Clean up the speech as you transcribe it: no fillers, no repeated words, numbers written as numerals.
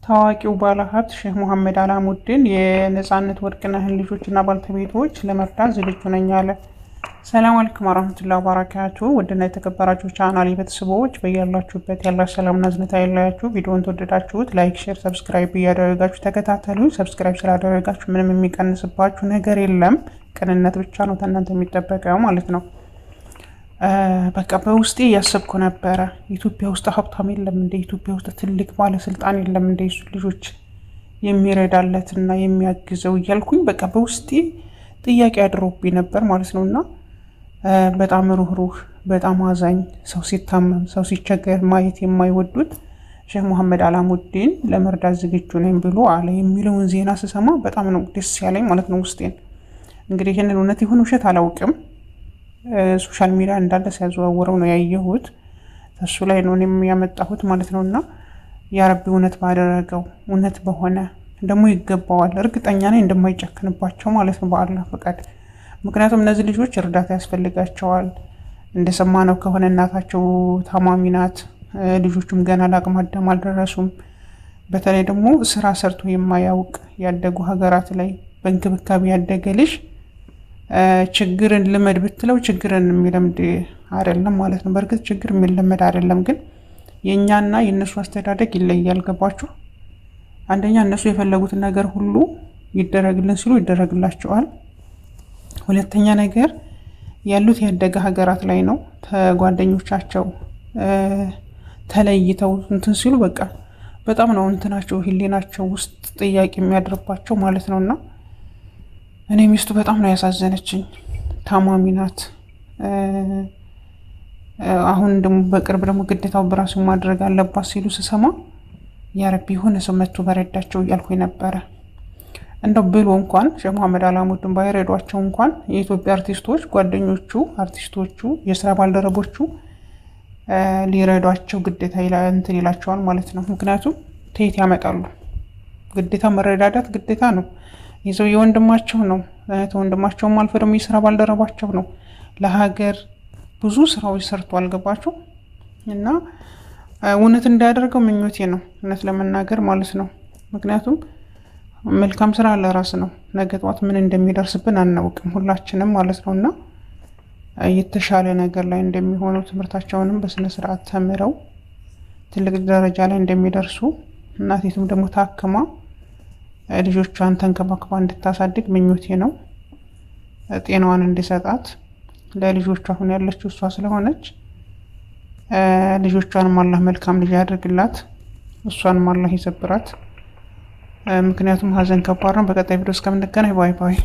ታዋቂው ባለሀብት ሼህ መሐመድ አላሙዲን የነጻነት ወርቅነህን ልጆችና ባልተቤቶች ለመርዳት ዝግጁ ነኝ አለ። ሰላም አለይኩም ወራህመቱላሂ ወበረካቱ። ውድና የተከበራችሁ ቻናሌ ቤተሰቦች በያላችሁበት ያላችሁ ሰላምና እዝነት አይለያችሁ። ቪዲዮውን ተወደዳችሁት ላይክ፣ ሼር፣ ሰብስክራይብ እያደረጋችሁ ተከታተሉ። ሰብስክራይብ ስላደረጋችሁ ምንም የሚቀንስባችሁ ነገር የለም። ቅንነት ብቻ ነው ከእናንተ የሚጠበቀው ማለት ነው። በቃ በውስጤ ያሰብኩ ነበረ ኢትዮጵያ ውስጥ ሀብታም የለም እንደ ኢትዮጵያ ውስጥ ትልቅ ባለስልጣን የለም እንደ እሱ ልጆች የሚረዳለትና የሚያግዘው እያልኩኝ በቃ በውስጤ ጥያቄ አድሮብኝ ነበር ማለት ነውና በጣም ሩህሩህ በጣም አዛኝ ሰው ሲታመም ሰው ሲቸገር ማየት የማይወዱት ሼህ መሐመድ አላሙዲን ለመርዳት ዝግጁ ነኝ ብሎ አለ የሚለውን ዜና ስሰማ በጣም ነው ደስ ያለኝ ማለት ነው ውስጤን። እንግዲህ ይሄንን እውነት ይሁን ውሸት አላውቅም። ሶሻል ሚዲያ እንዳለ ሲያዘዋውረው ነው ያየሁት። እሱ ላይ ነው እኔም ያመጣሁት ማለት ነውና ያ ረቢ እውነት ባደረገው እውነት በሆነ ደግሞ ይገባዋል። እርግጠኛ ነኝ እንደማይጨክንባቸው ማለት ነው በአላህ ፈቃድ። ምክንያቱም እነዚህ ልጆች እርዳታ ያስፈልጋቸዋል። እንደሰማነው ከሆነ እናታቸው ታማሚ ናት። ልጆቹም ገና ለአቅመ አዳም አልደረሱም። በተለይ ደግሞ ስራ ሰርቶ የማያውቅ ያደጉ ሀገራት ላይ በእንክብካቤ ያደገ ልጅ ችግርን ልመድ ብትለው ችግርን የሚለምድ አይደለም ማለት ነው። በእርግጥ ችግር የሚለመድ አይደለም፣ ግን የኛና የነሱ አስተዳደግ ይለያል። ገባችሁ? አንደኛ እነሱ የፈለጉትን ነገር ሁሉ ይደረግልን ሲሉ ይደረግላቸዋል። ሁለተኛ ነገር ያሉት ያደገ ሀገራት ላይ ነው። ተጓደኞቻቸው ተለይተው እንትን ሲሉ በቃ በጣም ነው እንትናቸው ህሊናቸው ውስጥ ጥያቄ የሚያድርባቸው ማለት ነውና እኔ ሚስቱ በጣም ነው ያሳዘነችኝ። ታማሚ ናት። አሁን ደግሞ በቅርብ ደግሞ ግዴታው በራሱ ማድረግ አለባት ሲሉ ስሰማ ያ ረቢ ሆነ ሰው መጥቶ በረዳቸው እያልኩኝ ነበረ። እንደው ብሎ እንኳን ሼህ መሐመድ አላሙዲን ባይረዷቸው እንኳን የኢትዮጵያ አርቲስቶች ጓደኞቹ አርቲስቶቹ የስራ ባልደረቦቹ ሊረዷቸው ግዴታ እንትን ይላቸዋል ማለት ነው። ምክንያቱም ተየት ያመጣሉ። ግዴታ መረዳዳት ግዴታ ነው። ይዘው የወንድማቸው ነው ተወንድማቸውም አልፎ ደግሞ የስራ ባልደረባቸው ነው። ለሀገር ብዙ ስራዎች ሰርቷል። ገባችሁ? እና እውነት እንዳያደርገው ምኞቴ ነው እውነት ለመናገር ማለት ነው። ምክንያቱም መልካም ስራ ለራስ ነው። ነገ ጧት ምን እንደሚደርስብን አናውቅም ሁላችንም ማለት ነውና የተሻለ ነገር ላይ እንደሚሆኑ ትምህርታቸውንም በስነ ስርዓት ተምረው ትልቅ ደረጃ ላይ እንደሚደርሱ እናቲቱም ደግሞ ታክማ ልጆቿን ተንከባክባ እንድታሳድግ ምኞቴ ነው። ጤናዋን እንዲሰጣት ለልጆቿ አሁን ያለችው እሷ ስለሆነች ልጆቿንም አላህ መልካም ልጅ ያድርግላት፣ እሷንም አላህ ይዘብራት። ምክንያቱም ሀዘን ከባድ ነው። በቀጣይ ቪዲዮ እስከምንገናኝ ባይ ባይ።